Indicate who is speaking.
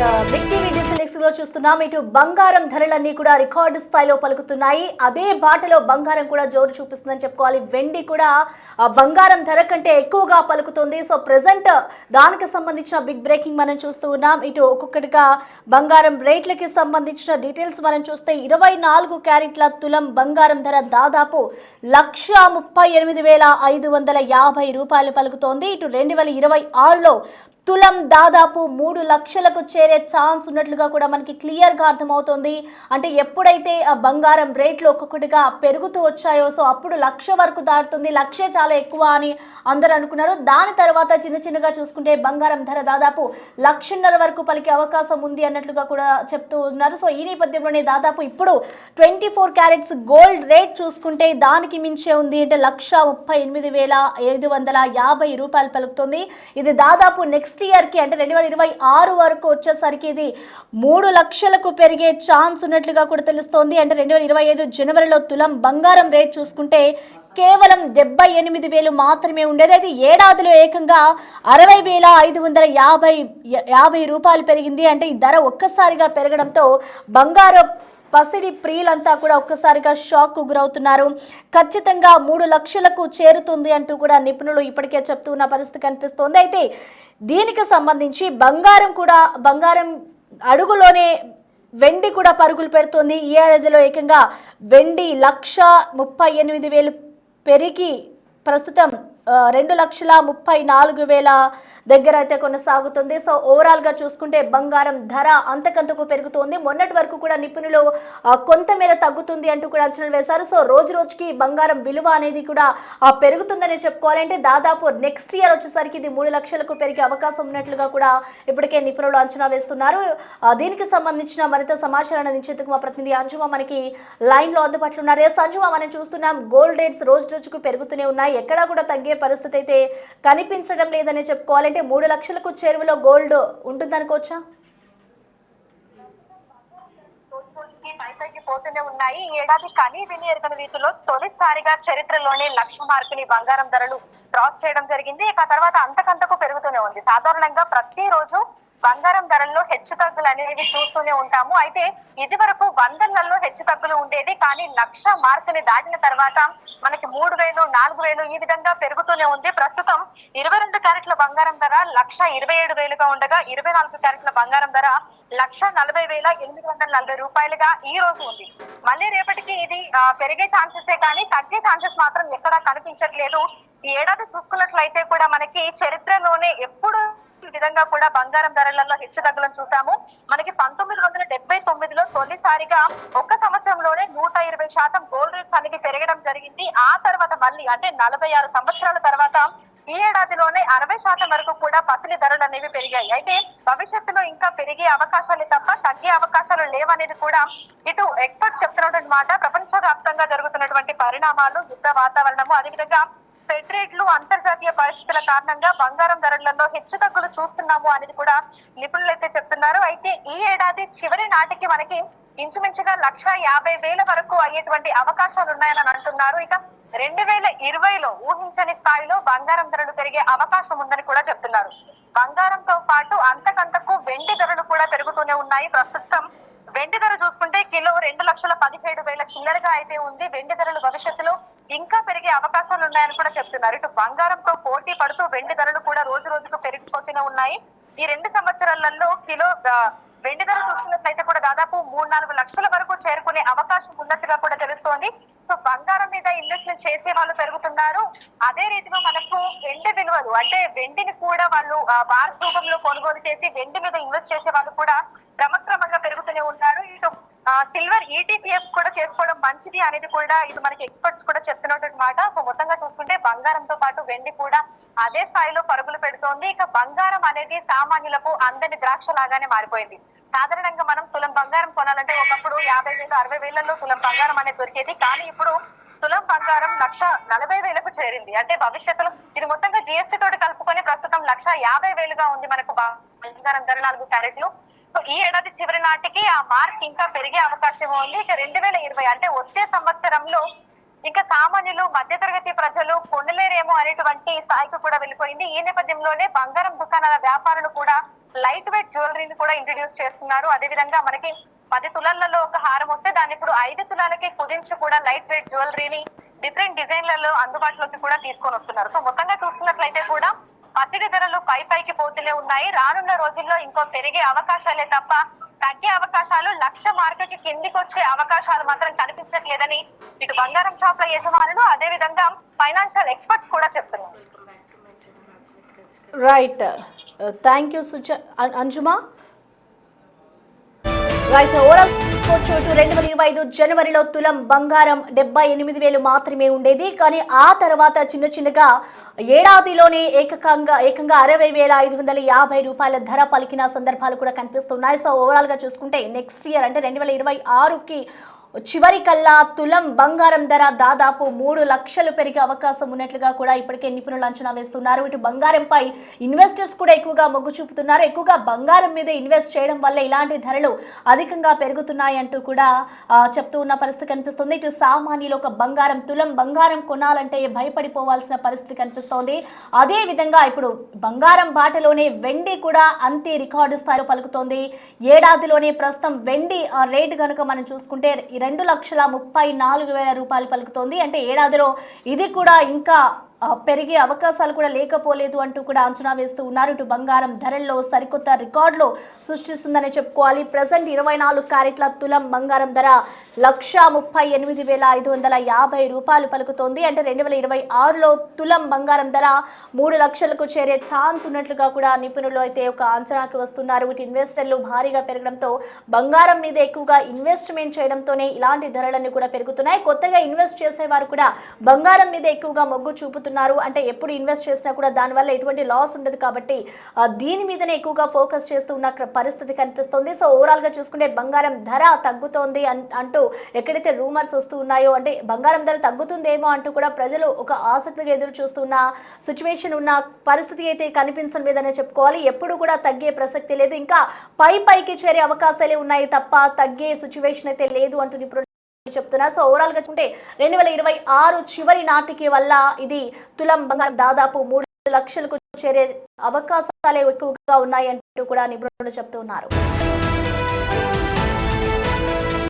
Speaker 1: Big TV digital లో చూస్తున్నాం. ఇటు బంగారం ధరలన్నీ కూడా రికార్డు స్థాయిలో పలుకుతున్నాయి. అదే బాటలో బంగారం కూడా జోరు చూపిస్తుందని చెప్పుకోవాలి. వెండి కూడా బంగారం ధర కంటే ఎక్కువగా పలుకుతుంది. సో ప్రెసెంట్ దానికి సంబంధించిన బిగ్ బ్రేకింగ్ మనం చూస్తూ ఉన్నాం. ఇటు ఒక్కొక్కటిగా బంగారం రేట్లకి సంబంధించిన డీటెయిల్స్ మనం చూస్తే 24 క్యారెట్ల తులం బంగారం ధర దాదాపు 1,38,550 రూపాయలు పలుకుతోంది. ఇటు 2026లో తులం దాదాపు 3 లక్షలకు చేరే ఛాన్స్ ఉన్నట్లుగా కూడా మనకి క్లియర్గా అర్థమవుతోంది. అంటే ఎప్పుడైతే ఆ బంగారం రేట్లు ఒక్కొక్కటిగా పెరుగుతూ వచ్చాయో సో అప్పుడు 1,00,000 వరకు దాటుతుంది. 1,00,000 చాలా ఎక్కువ అని అందరూ అనుకున్నారు. దాని తర్వాత చిన్న చిన్నగా చూసుకుంటే బంగారం ధర దాదాపు 1,50,000 వరకు పలికే అవకాశం ఉంది అన్నట్లుగా కూడా చెప్తూ ఉన్నారు. సో ఈ నేపథ్యంలోనే దాదాపు ఇప్పుడు 24 క్యారెట్స్ గోల్డ్ రేట్ చూసుకుంటే దానికి మించే ఉంది. అంటే 1,38,550 రూపాయలు పలుకుతుంది. ఇది దాదాపు నెక్స్ట్ ఇయర్కి అంటే 2026 వరకు వచ్చేసరికి ఇది 3 లక్షలకు పెరిగే ఛాన్స్ ఉన్నట్లుగా కూడా తెలుస్తోంది. అంటే 2025 జనవరిలో తులం బంగారం రేట్ చూసుకుంటే కేవలం 78,000 మాత్రమే ఉండేది. అది ఏడాదిలో ఏకంగా 60,550 రూపాయలు పెరిగింది. అంటే ఈ ధర ఒక్కసారిగా పెరగడంతో బంగారం పసిడి ప్రియులంతా కూడా ఒక్కసారిగా షాక్ గురవుతున్నారు. ఖచ్చితంగా 3 లక్షలకు చేరుతుంది అంటూ కూడా నిపుణులు ఇప్పటికే చెప్తున్న పరిస్థితి కనిపిస్తోంది. అయితే దీనికి సంబంధించి బంగారం అడుగులోనే వెండి కూడా పరుగులు పెడుతోంది. ఈ ఏడాదిలో ఏకంగా వెండి 1,38,000 పెరిగి ప్రస్తుతం 2,34,000 దగ్గర అయితే కొనసాగుతుంది. సో ఓవరాల్గా చూసుకుంటే బంగారం ధర అంతకంతకు పెరుగుతోంది. మొన్నటి వరకు కూడా నిపుణులు కొంతమేర తగ్గుతుంది అంటూ కూడా అంచనాలు వేశారు. సో రోజు రోజుకి బంగారం విలువ అనేది కూడా పెరుగుతుందని చెప్పుకోవాలి. అంటే దాదాపు నెక్స్ట్ ఇయర్ వచ్చేసరికి ఇది 3 లక్షలకు పెరిగే అవకాశం ఉన్నట్లుగా కూడా ఇప్పటికే నిపుణులు అంచనా వేస్తున్నారు. దీనికి సంబంధించిన మరింత సమాచారాన్ని అందించేందుకు మా ప్రతినిధి అంజుమా మనకి లైన్లో అందుబాటులో ఉన్నారు. అంజుమా, మనం చూస్తున్నాం గోల్డ్ రేట్స్ రోజు రోజుకు పెరుగుతూనే ఉన్నాయి. ఎక్కడా కూడా తగ్గే పరిస్థితి అయితే కనిపించడం లేదని చెప్పుకోవాలంటే 3 లక్షలకు చేరువలో గోల్డ్ ఉంటుందనుకోవచ్చా?
Speaker 2: పైపైకి పోతూనే ఉన్నాయి. ఈ ఏడాది కనీ విని ఎరగని రీతిలో తొలిసారిగా చరిత్రలోనే 1,00,000 మార్కుని బంగారం ధరలు క్రాస్ చేయడం జరిగింది. ఇక తర్వాత అంతకంతకు పెరుగుతూనే ఉంది. సాధారణంగా ప్రతిరోజు బంగారం ధరల్లో హెచ్చు తగ్గులు అనేవి చూస్తూనే ఉంటాము. అయితే ఇది వరకు వందలలో హెచ్చు తగ్గులు ఉండేది. కానీ 1,00,000 మార్కుని దాటిన తర్వాత మనకి 3,000, 4,000 ఈ విధంగా పెరుగుతూనే ఉంది. ప్రస్తుతం 22 క్యారెట్ల బంగారం ధర 1,27,000గా ఉండగా 24 క్యారెట్ల బంగారం ధర 1,40,840 రూపాయలుగా ఈ రోజు ఉంది. మళ్ళీ రేపటికి ఇది పెరిగే ఛాన్సెసే కానీ తగ్గే ఛాన్సెస్ మాత్రం ఎక్కడా కనిపించట్లేదు. ఈ ఏడాది చూసుకున్నట్లయితే కూడా మనకి చరిత్రలోనే ఎప్పుడు ఈ విధంగా కూడా బంగారం ధరలలో హెచ్చు తగ్గులను చూసాము. మనకి 1979లో తొలిసారిగా ఒక్క సంవత్సరంలోనే 120% గోల్డ్ రేట్స్ అనేది పెరగడం జరిగింది. ఆ తర్వాత మళ్ళీ అంటే 46 సంవత్సరాల తర్వాత ఈ ఏడాదిలోనే 60% వరకు కూడా పసిలి ధరలు అనేవి పెరిగాయి. అయితే భవిష్యత్తులో ఇంకా పెరిగే అవకాశాలు తప్ప తగ్గే అవకాశాలు లేవనేది కూడా ఇటు ఎక్స్పర్ట్స్ చెప్తున్నటువంటి మాట. ప్రపంచ వ్యాప్తంగా జరుగుతున్నటువంటి పరిణామాలు, యుద్ధ వాతావరణము, అదేవిధంగా ఫెడ్ రేట్లు, అంతర్జాతీయ పరిస్థితుల కారణంగా బంగారం ధరలలో హెచ్చు తగ్గులు చూస్తున్నాము అనేది కూడా నిపుణులు అయితే చెప్తున్నారు. అయితే ఈ ఏడాది చివరి నాటికి మనకి ఇంచుమించుగా 1,50,000 వరకు అయ్యేటువంటి అవకాశాలు ఉన్నాయని అంటున్నారు. ఇక 2020లో ఊహించని స్థాయిలో బంగారం ధరలు పెరిగే అవకాశం ఉందని కూడా చెప్తున్నారు. బంగారంతో పాటు అంతకంతకు వెండి ధరలు కూడా పెరుగుతూనే ఉన్నాయి. ప్రస్తుతం వెండి ధర చూసుకుంటే కిలో 2,17,000 చిల్లరగా అయితే ఉంది. వెండి ధరలు భవిష్యత్తులో ఇంకా పెరిగే అవకాశాలు ఉన్నాయని కూడా చెప్తున్నారు. ఇటు బంగారంతో పోటీ పడుతూ వెండి ధరలు కూడా రోజు రోజుకు పెరిగిపోతూనే ఉన్నాయి. ఈ 2 సంవత్సరాలలో కిలో వెండి ధర చూసుకున్నట్లయితే కూడా దాదాపు 3-4 లక్షల వరకు చేరుకునే అవకాశం ఉన్నట్టుగా కూడా తెలుస్తోంది. సో బంగారం మీద ఇన్వెస్ట్మెంట్ చేసే వాళ్ళు పెరుగుతున్నారు. అదే రీతిలో మనకు వెండి విలువలు అంటే వెండిని కూడా వాళ్ళు బార్స్ రూపంలో కొనుగోలు చేసి వెండి మీద ఇన్వెస్ట్ చేసే వాళ్ళు కూడా క్రమక్రమంగా పెరుగుతూనే ఉన్నారు. ఇటు సిల్వర్ ఈటీపీఎఫ్ కూడా చేసుకోవడం మంచిది అనేది కూడా ఇది మనకి ఎక్స్పర్ట్స్ కూడా చెప్తున్నటువంటి మాట. సో మొత్తంగా చూసుకుంటే బంగారంతో పాటు వెండి కూడా అదే స్థాయిలో పరుగులు పెడుతోంది. ఇక బంగారం అనేది సామాన్యులకు అందని ద్రాక్ష లాగానే మారిపోయింది. సాధారణంగా మనం తులం బంగారం కొనాలంటే ఒకప్పుడు 50,000, 60,000లో తులం బంగారం అనేది దొరికేది. కానీ ఇప్పుడు తులం బంగారం 1,40,000కు చేరింది. అంటే భవిష్యత్తులో ఇది మొత్తంగా జిఎస్టీ తోటి కలుపుకొని ప్రస్తుతం 1,50,000గా ఉంది మనకు బంగారం ధర 4 క్యారెట్లు. సో ఈ ఏడాది చివరి నాటికి ఆ మార్క్ ఇంకా పెరిగే అవకాశం ఉంది. ఇక 2020 అంటే వచ్చే సంవత్సరంలో ఇంకా సామాన్యులు, మధ్యతరగతి ప్రజలు కొనలేరేమో అనేటువంటి స్థాయికి కూడా వెళ్ళిపోయింది. ఈ నేపథ్యంలోనే బంగారం దుకాణాల వ్యాపారులు కూడా లైట్ వెయిట్ జ్యువెలరీని కూడా ఇంట్రడ్యూస్ చేస్తున్నారు. అదే విధంగా మనకి 10 తులాలలో ఒక హారం వస్తే దాన్ని ఇప్పుడు 5 తులాలకి కుదించి కూడా లైట్ వెయిట్ జ్యువెలరీని డిఫరెంట్ డిజైన్లలో అందుబాటులోకి కూడా తీసుకొని వస్తున్నారు. సో మొత్తంగా చూస్తున్నట్లయితే కూడా పసిడి ధరలు పైకి పోతూనే ఉన్నాయి. రానున్న రోజుల్లో ఇంకో పెరిగే అవకాశాలే తప్ప తగ్గే అవకాశాలు, లక్ష మార్కెట్ కిందికి వచ్చే అవకాశాలు మాత్రం కనిపించట్లేదని ఇటు బంగారం షాప్ల యజమానులు అదే విధంగా ఫైనాన్షియల్ ఎక్స్పర్ట్స్ కూడా చెప్తున్నారు.
Speaker 1: Right, thank you Anjuma. Right, overall 2025 జనవరిలో తులం బంగారం 78,000 మాత్రమే ఉండేది. కానీ ఆ తర్వాత చిన్నగా ఏడాదిలోనే ఏకంగా 60,550 రూపాయల ధర పలికిన సందర్భాలు కూడా కనిపిస్తున్నాయి. సో ఓవరాల్ గా చూసుకుంటే నెక్స్ట్ ఇయర్ అంటే 2026కి చివరి కల్లా తులం బంగారం ధర దాదాపు 3 లక్షలు పెరిగే అవకాశం ఉన్నట్లుగా కూడా ఇప్పటికే నిపుణులు అంచనా వేస్తున్నారు. ఇటు బంగారంపై ఇన్వెస్టర్స్ కూడా ఎక్కువగా మొగ్గు చూపుతున్నారు. ఎక్కువగా బంగారం మీద ఇన్వెస్ట్ చేయడం వల్ల ఇలాంటి ధరలు అధికంగా పెరుగుతున్నాయి అంటూ కూడా చెప్తూ ఉన్న పరిస్థితి కనిపిస్తుంది. ఇటు సామాన్యులు ఒక తులం బంగారం కొనాలంటే భయపడిపోవాల్సిన పరిస్థితి కనిపిస్తోంది. అదే విధంగా ఇప్పుడు బంగారం బాటలోనే వెండి కూడా అంతే రికార్డు స్థాయిలో పలుకుతోంది. ఏడాదిలోనే ప్రస్తుతం వెండి రేటు కనుక మనం చూసుకుంటే 2,34,000 రూపాయలు పలుకుతోంది. అంటే ఏడాదిలో ఇది కూడా ఇంకా పెరిగే అవకాశాలు కూడా లేకపోలేదు అంటూ కూడా అంచనా వేస్తూ ఉన్నారు. ఇటు బంగారం ధరల్లో సరికొత్త రికార్డులు సృష్టిస్తుందని చెప్పుకోవాలి. ప్రజెంట్ 24 క్యారెట్ల తులం బంగారం ధర 1,38,550 రూపాయలు పలుకుతోంది. అంటే 2026లో తులం బంగారం ధర 3 లక్షలకు చేరే ఛాన్స్ ఉన్నట్లుగా కూడా నిపుణులు అయితే ఒక అంచనాకి వస్తున్నారు. ఇటు ఇన్వెస్టర్లు భారీగా పెరగడంతో బంగారం మీద ఎక్కువగా ఇన్వెస్ట్మెంట్ చేయడంతోనే ఇలాంటి ధరలన్నీ కూడా పెరుగుతున్నాయి. కొత్తగా ఇన్వెస్ట్ చేసేవారు కూడా బంగారం మీద ఎక్కువగా మొగ్గు చూపుతున్నారు. అంటే ఎప్పుడు ఇన్వెస్ట్ చేసినా కూడా దానివల్ల ఎటువంటి లాస్ ఉండదు కాబట్టి దీని మీదనే ఎక్కువగా ఫోకస్ చేస్తూ ఉన్న పరిస్థితి కనిపిస్తుంది. సో ఓవరాల్ గా చూసుకుంటే బంగారం ధర తగ్గుతోంది అంటూ ఎక్కడైతే రూమర్స్ వస్తూ ఉన్నాయో, అంటే బంగారం ధర తగ్గుతుందేమో అంటూ కూడా ప్రజలు ఒక ఆసక్తిగా ఎదురు చూస్తున్న సిచ్యువేషన్ ఉన్న పరిస్థితి అయితే కనిపించడం లేదనే చెప్పుకోవాలి. ఎప్పుడు కూడా తగ్గే ప్రసక్తి లేదు. ఇంకా పైకి చేరే అవకాశాలే ఉన్నాయి తప్ప తగ్గే సిచ్యువేషన్ అయితే లేదు అంటూ ఇప్పుడు చెప్తున్నారు. సో ఓవరాల్ గా చూస్తే 2026 చివరి నాటికి వల్ల ఇది తులం బంగారం దాదాపు 3 లక్షలకు చేరే అవకాశాలే ఎక్కువగా ఉన్నాయి అంటూ కూడా నిపుణులు చెప్తున్నారు.